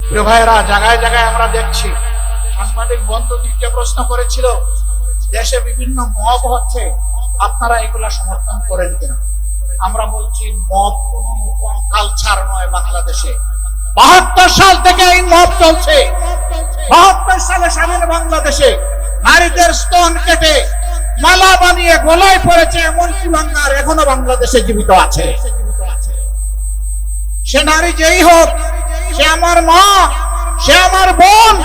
প্রিয় ভাইয়েরা, জায়গায় জায়গায় আমরা দেখছি সাংবাদিক বন্ধুদেরকে প্রশ্ন করেছিল, দেশে বিভিন্ন মব হচ্ছে, আপনারা এগুলা সমর্থন করেন কিনা? আমরা বলছি মব কোন কালচার নয় বাংলাদেশে। 72 সাল থেকে এই মব চলছে। 72 সালে স্বাধীন বাংলাদেশে নারীদের স্তন কেটে মালা বানিয়ে গলায় পড়েছে এমন কুলাঙ্গার এখনো বাংলাদেশে জীবিত আছে। সে নারী যেই হোক, সে আমার মা, সে আমার বোন,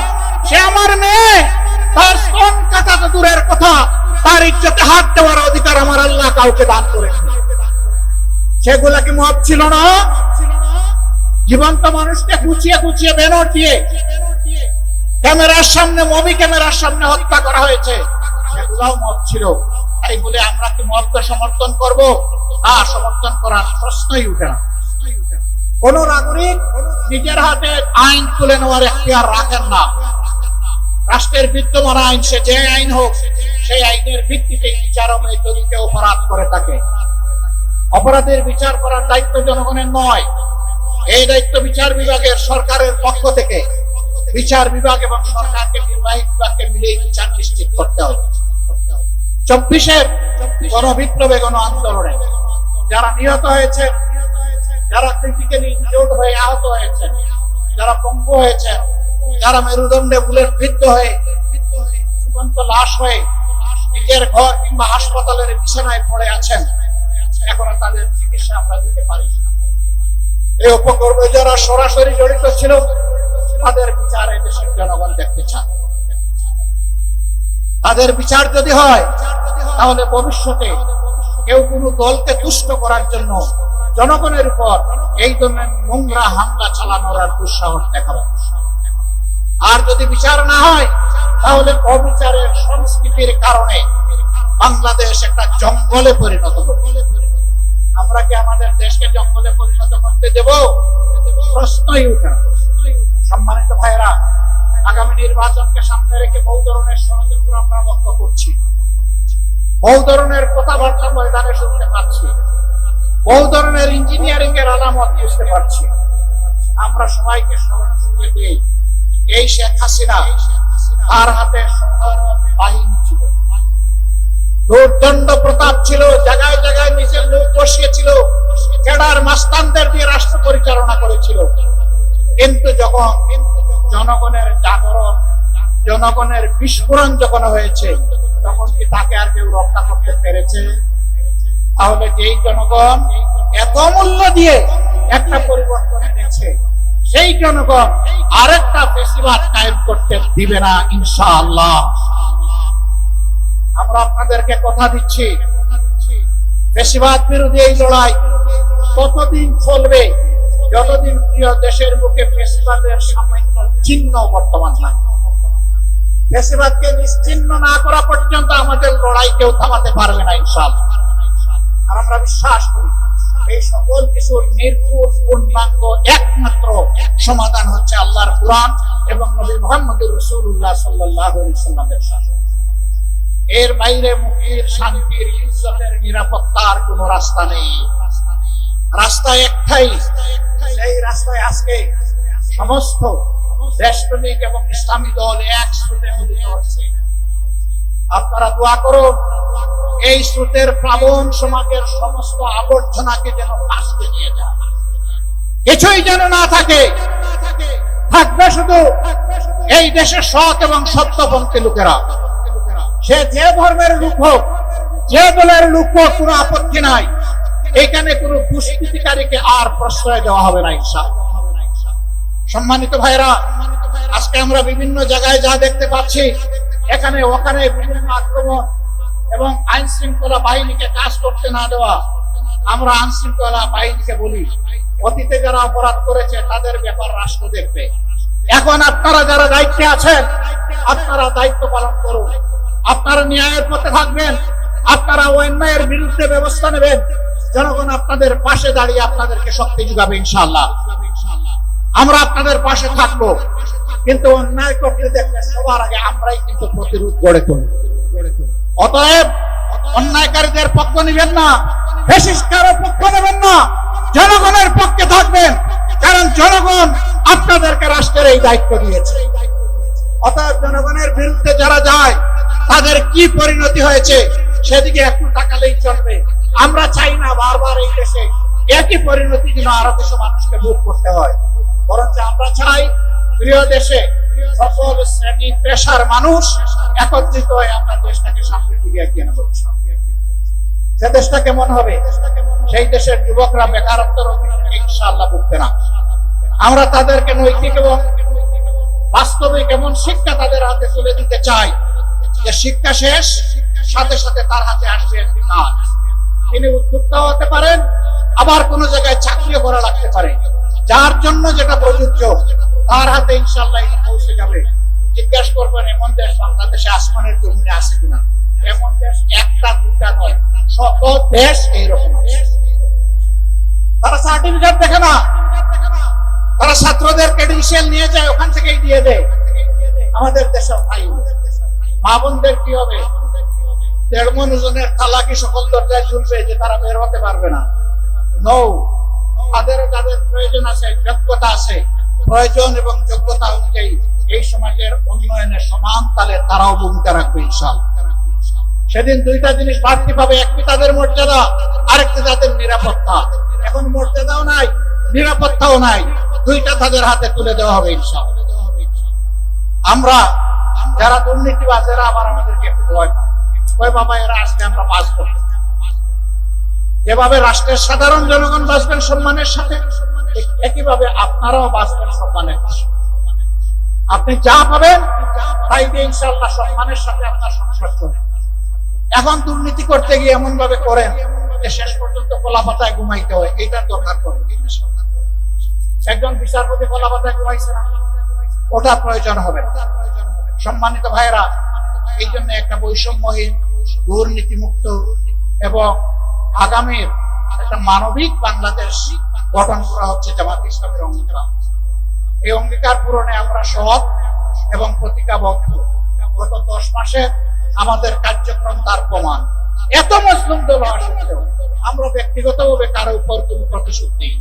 সে আমার মেয়ে, তার স্তন কাটা তো দূরের কথা, তার ইজ্জতে হাত দেওয়ার অধিকার আমার আল্লাহ কাউকে দান করেন। সেগুলা কি মব ছিল না? জীবন্ত মানুষকে কুচিয়ে কুচিয়ে ব্যানার দিয়ে ক্যামেরার সামনে, মুভি ক্যামেরার সামনে হত্যা করা হয়েছে, সেগুলাও মব ছিল। তাই বলে আমরা কি মবকে সমর্থন করব? না, সমর্থন করার প্রশ্নই উঠে না। কোন নাগরিক নিজের হাতে আইন তুলে নেওয়ার এখতিয়ার রাখেন না। রাষ্ট্রের বিদ্যমান আইন, সে যে আইন হোক, সেই আইনের ভিত্তিতে বিচার হবে যদি কেউ অপরাধ করে থাকে। অপরাধের বিচার করার দায়িত্ব জনগণের নয়, এই দায়িত্ব বিচার বিভাগের, সরকারের পক্ষ থেকে বিচার বিভাগ এবং সরকারকে, নির্বাহী বিভাগকে মিলিয়ে বিচার নিশ্চিত করতে হবে। 24-এর গণবিপ্লবে, গণ আন্দোলনে যারা নিহত হয়েছে, যারা ক্রিটিক্যালি ইনজিউর্ড হয়ে আহত হয়েছেন, যারা পঙ্গু হয়েছেন, যারা মেরুদণ্ডে বুলেট বিদ্ধ হয়ে জীবন্ত লাশ হয়ে নিজের ঘর কিংবা হাসপাতালের বিছানায় পড়ে আছেন, এখনো তাদের চিকিৎসা আমরা দিতে পারি না। এই উপকর্মে যারা সরাসরি জড়িত ছিল, তাদের বিচার এই দেশের জনগণ দেখতে চান। তাদের বিচার যদি হয়, তাহলে ভবিষ্যতে কেউ কোনো দলকে তুষ্ট করার জন্য জনগণের উপর এই ধরনের নোংরা হামলা চালানোর আর দুঃসাহস দেখাবে। আর যদি বিচার না হয়, তাহলে অবিচারের সংস্কৃতির কারণে বাংলাদেশ একটা জঙ্গলে পরিণত হবে। আমরা কি আমাদের দেশকে জঙ্গলে পরিণত করতে দেব? প্রশ্নই উঠে না। সম্মানিত ভাইয়েরা, আগামী নির্বাচনকে সামনে রেখে বহু ধরনের ষড়যন্ত্র আমরা লক্ষ্য করছি, বহু ধরনের কথাবার্তা ময়দানে শুনতে পাচ্ছি, বহু ধরনের ইঞ্জিনিয়ারিং এর আলামত বুঝতে পারছি। আমরা সবাইকে স্মরণ করিয়ে দিই, এই শেখ হাসিনা, তার হাতে বাহিনী ছিল, দুর্দণ্ড প্রতাপ ছিল, জায়গায় জায়গায় নিজের লোক বসিয়েছিল, ক্যাডার মাস্তানদের দিয়ে রাষ্ট্র পরিচালনা করেছিল। কিন্তু যখন জনগণের জাগরণ, জনগণের বিস্ফোরণ যখন হয়েছে, তখন কি তাকে আর কেউ রক্ষা করতে পেরেছে? তাহলে যেই জনগণ এত মূল্য দিয়ে একটা পরিবর্তন এনেছে, সেই জনগণ আরেকটা ফেসিবাদ কায়েম করতে দিবে না ইনশাআল্লাহ। আমরা আপনাদেরকে কথা দিচ্ছি, ফেসিবাদ বিরোধী এই লড়াই ততদিন চলবে যতদিন প্রিয় দেশের বুকে ফেসিবাদের সামান্য চিহ্ন বর্তমান থাকে। ফেসিবাদকে নিশ্চিহ্ন না করা পর্যন্ত আমাদের লড়াই কেউ থামাতে পারবে না ইনশাআল্লাহ। আর আমরা বিশ্বাস করি এই সকল কিছুর নির্ভুল পূর্ণাঙ্গ একমাত্র সমাধান হচ্ছে আল্লাহর কুরআন এবং নবী মুহাম্মদ রাসূলুল্লাহ সাল্লাল্লাহু আলাইহি ওয়াসাল্লামের শাসন। এর বাইরে মুক্তির, শান্তির, ইজ্জতের, নিরাপত্তার কোন রাস্তা নেই। রাস্তা একটাই, সেই রাস্তায় আজকে সমস্ত দেশপ্রেমিক এবং ইসলামী দল এক স্রোতে মিলিত হচ্ছে। আপনারা দোয়া করুন, এই স্রোতের প্লাবন সমাজের সমস্ত আবর্জনাকে যেন ভাসিয়ে নিয়ে যায়, কিছুই যেন না থাকে। থাকবে শুধু এই দেশের সৎ এবং সত্যপন্থী লোকেরা। সে যে ধর্মের লোক হোক, যে দলের লোক হোক, কোনো আপত্তি নাই। এখানে কোনো দুষ্কৃতিকারীকে আর প্রশ্রয় দেওয়া হবে না ইনশাআল্লাহ। সম্মানিত ভাইরা, আজকে আমরা বিভিন্ন জায়গায় যা দেখতে পাচ্ছি, এখানে ওখানে বিভিন্ন আক্রমণ এবং আইন শৃঙ্খলা বাহিনীকে কাজ করতে না দেওয়া। আমরা আইন শৃঙ্খলা বাহিনীকে বলি, অতীতে যারা অপরাধ করেছে তাদের ব্যাপার রাষ্ট্র দেখবে। এখন আপনারা যারা দায়িত্বে আছেন, আপনারা দায়িত্ব পালন করুন। আপনারা ন্যায়ের পথে থাকবেন, আপনারা অন্যায়ের বিরুদ্ধে ব্যবস্থা নেবেন। জনগণ আপনাদের পাশে দাঁড়িয়ে আপনাদেরকে শক্তি যোগাবে ইনশাআল্লাহ। আমরা আপনাদের পাশে থাকবো, কিন্তু অন্যায় করতে দেখলে সবার আগে আমরাই কিন্তু প্রতিরোধ গড়ে তুলব। অতএব অন্যায়কারীদের পক্ষ নেবেন না, ফ্যাসিস্টদের পক্ষ নেবেন না, জনগণের পক্ষে থাকবেন। কারণ জনগণ আপনাদেরকে রাষ্ট্রের এই দায়িত্ব দিয়েছে। অতএব জনগণের বিরুদ্ধে যারা যায় তাদের কি পরিণতি হয়েছে সেদিকে একটু তাকালেই চলবে। আমরা চাই না বারবার এই দেশে একই পরিণতি যেন আরো কিছু মানুষকে ভোগ করতে হয়, বরঞ্চ আমরা চাই প্রিয় দেশে সকল শ্রেণী পেশার মানুষ একত্রিত হয়ে আমরা দেশটাকে সামনের দিকে এগিয়ে নেব। সে দেশটা কেমন হবে? সেই দেশের যুবকরা বেকারত্বের অভিযোগে ইনশাআল্লাহ ভুগবে না। আমরা তাদেরকে নৈতিক এবং বাস্তবিক এমন শিক্ষা তাদের হাতে তুলে দিতে চাই যে শিক্ষা শেষ সাথে সাথে তার হাতে আসবে একটি কাজ। তিনি উদ্যোক্তা হতে পারেন, আবার কোন জায়গায় চাকরিও করা লাগতে পারে। যার জন্য যেটা প্রযোজ্য তার হাতে ইনশাআল্লাহ পৌঁছে যাবে। জিজ্ঞাসা করবেন এমন দেশ বাংলাদেশে আসমানের জমিনে আছে কিনা? এমন দেশ একটা দুটা নয়, সকল দেশ এইরকম। তারা সার্টিফিকেট দেখে না, তারা ছাত্রদের ক্রেডেনশিয়াল নিয়ে যায়, ওখান থেকেই দিয়ে দেয়। আমাদের দেশের ভাই মা বোনদের কি হবে? 1.5 মণ ওজনের থালা কি সকল দরজায় ঝুলবে যে তারা বের হতে পারবে না? নো, তাদেরও যাদের প্রয়োজন আছে, যোগ্যতা আছে, প্রয়োজন এবং যোগ্যতা অনুযায়ী এই সমাজের উন্নয়নে সমান তালে তারাও ভূমিকা রাখবে ইনশাআল্লাহ। সেদিন দুইটা জিনিস বাড়তি পাবে, একটি তাদের মর্যাদা, আরেকটি তাদের নিরাপত্তা। এখন মর্যাদাও নাই, নিরাপত্তাও নাই, দুইটা তাদের হাতে তুলে দেওয়া হবে ইনশাআল্লাহ। আমরা যারা দুর্নীতিবাজ এরা আবার আমাদেরকে একটু ভয় পায়, ওই বাবা এরা আসলে আমরা বাঁচব। যেভাবে রাষ্ট্রের সাধারণ জনগণ বাঁচবেন সম্মানের সাথে, একইভাবে আপনারাও বাঁচবেন সম্মানের। আপনি যা পাবেন তাই দিয়ে ইনশাআল্লাহ সম্মানের সাথে আপনার সংসার চলবে। এখন দুর্নীতি করতে গিয়ে এমন ভাবে করেন যে শেষ পর্যন্ত কলাপাতায় ঘুমাইতে হয়, এইটার দরকার পড়ে। একজন বিচারপতি কলাপাতায় ঘুমাইছে না, ওটা প্রয়োজন হবে না। সম্মানিত ভাইয়েরা, এই জন্য একটা বৈষম্যহীন, দুর্নীতিমুক্ত এবং আগামীর একটা মানবিক বাংলাদেশ গঠন করা হচ্ছে জামাত ইসলামের অঙ্গীকার। এই অঙ্গীকার পূরণে আমরা সৎ এবং প্রতিজ্ঞাবদ্ধ। গত 10 মাসে আমাদের কার্যক্রম তার প্রমাণ। এত মুসলিম দল হওয়া সত্ত্বেও আমরা ব্যক্তিগতভাবে কারো উপর কোনো প্রতিশোধ নেই।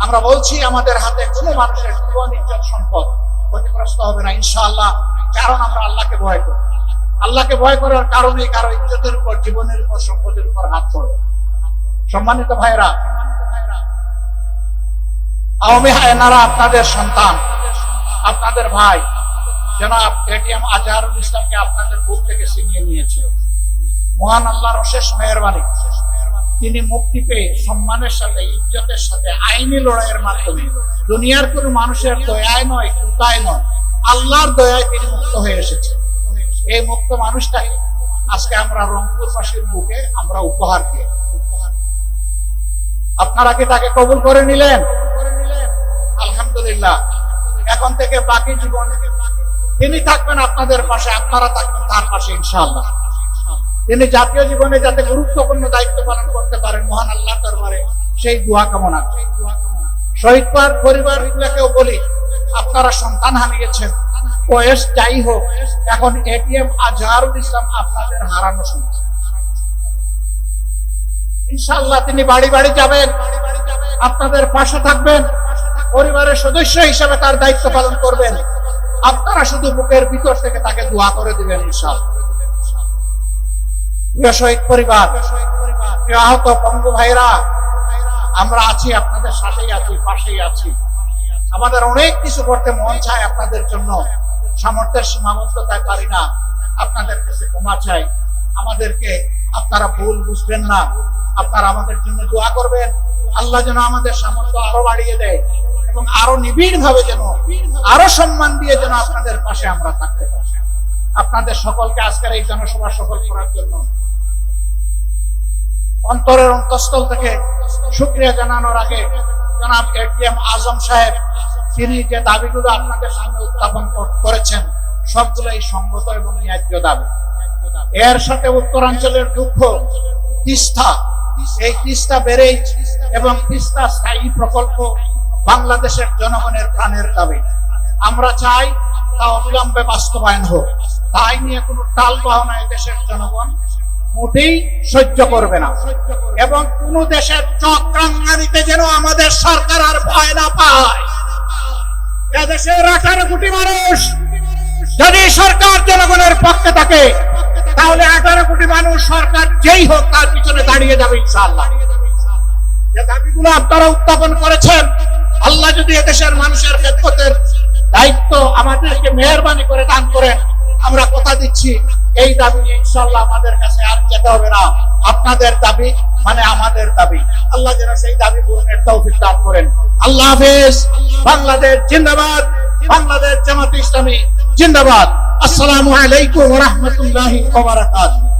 আমরা বলছি আমাদের হাতে কোনো মানুষের জীবন, ইজ্জত, সম্পদ ক্ষতিগ্রস্ত হবে না ইনশাআল্লাহ, কারণ আমরা আল্লাহকে ভয় করি। আল্লাহকে ভয় করার কারণে কারো ইজ্জতের উপর, জীবনের উপর, সম্পদের উপর হাত পড়বে। সম্মানিত ভাইরা, আওয়ামী হায়নারা আপনাদের সন্তান, আপনাদের ভাই জনাব এটিএম আজহারুল ইসলামকে আপনাদের বুক থেকে ছিনিয়ে নিয়েছিল। মহান আল্লাহর অশেষ মেহেরবানি, তিনি মুক্তি পেয়ে সম্মানের সাথে, ইজ্জতের সাথে, আইনি লড়াইয়ের মাধ্যমে, দুনিয়ার কোনো মানুষের দয়ায় নয়, কৃপায় নয়, আল্লাহর দয়ায় তিনি মুক্ত হয়ে এসেছেন। এই মুক্ত মানুষটাকে আজকে আমরা রংপুরবাসীর বুকে আমরা উপহার দিয়ে, আপনারা কি তাকে কবুল করে নিলেন? আলহামদুলিল্লাহ। এখন থেকে বাকি জীবন তিনি থাকবেন আপনাদের পাশে, আপনারা থাকবেন তার পাশে ইনশাআল্লাহ। তিনি জাতীয় জীবনে যাতে গুরুত্বপূর্ণ দায়িত্ব পালন করতে পারেন, মহান আল্লাহর দরবারে সেই দোয়া কামনা। শহীদ পরিবারগুলোকেও বলি, আপনারা সন্তান হারিয়েছেন, বয়স যাই হোক, এখন এটিএম আজহারুল ইসলাম আপনাদের হারানো সন্তান। ইনশাআল্লাহ তিনি বাড়ি বাড়ি যাবেন, আপনাদের পাশে থাকবেন, পরিবারের সদস্য হিসেবে তার দায়িত্ব পালন করবেন। আপনারা শুধু বুকের ভিতর থেকে তাকে দোয়া করে দিবেন ইনশাআল্লাহ। প্রিয় শহীদ পরিবার, প্রিয় আহত পঙ্গু ভাইরা, আমরা আছি, আপনাদের সাথেই আছি, পাশেই আছি। আমাদের অনেক কিছু করতে মন চায় আপনাদের জন্য, সামর্থ্যের সীমাবদ্ধতায় পারি না। আপনাদের কাছে ক্ষমা চাই, আমাদেরকে আপনারা ভুল বুঝবেন না। আপনারা আমাদের জন্য দোয়া করবেন, আল্লাহ যেন আমাদের সামর্থ্য আরো বাড়িয়ে দেয় এবং আরো নিবিড় ভাবে যেন, আরো সম্মান দিয়ে যেন আপনাদের পাশে আমরা থাকতে পারি। আপনাদের সকলকে আজকের এই জনসভা সফল করার জন্য অন্তরের অন্তঃস্থল থেকে শুকরিয়া জানানোর আগে জনাব এটিএম আজম সাহেব, তিনি যে দাবিগুলো আপনাদের সামনে উত্থাপন করেছেন সবগুলোই সঙ্গত এবং ন্যায্য দাবি। এর সাথে উত্তরাঞ্চলের দুঃখ তিস্তা, এই তিস্তা ব্যারেজ এবং তিস্তা স্থায়ী প্রকল্প বাংলাদেশের জনগণের প্রাণের দাবি। আমরা চাই তা অবিলম্বে বাস্তবায়ন হোক। তাই নিয়ে কোনো টাল বাহানায় দেশের জনগণ মোটেই সহ্য করবে না। এবং কোন দেশের চক্রাঙ্গানিতে যেন আমাদের সরকার আর ভয় না পায়। এদেশের 18 কোটি মানুষ যদি সরকার জনগণের পক্ষে থাকে, তাহলে 18 কোটি মানুষ সরকার যেই হোক তার পিছনে দাঁড়িয়ে যাবে ইনশাআল্লাহ। যে দাবিগুলো আপনারা উত্থাপন করেছেন, আল্লাহ যদি এদেশের মানুষের খেদমতের দায়িত্ব আমাদেরকে মেহেরবানি করে দান করেন, আমরা কথা দিচ্ছি এই দাবি ইনশাআল্লাহ আমাদের কাছে আর যেতে হবে না। আপনাদের দাবি মানে আমাদের দাবি। আল্লাহ যেন সেই দাবি পূরণের তৌফিক দান করেন। আল্লাহ হাফেজ। বাংলাদেশ জিন্দাবাদ। বাংলাদেশ জামাত ইসলামী জিন্দাবাদ। আসসালামু আলাইকুম ওয়া রাহমাতুল্লাহি ওয়া বারাকাতুহু।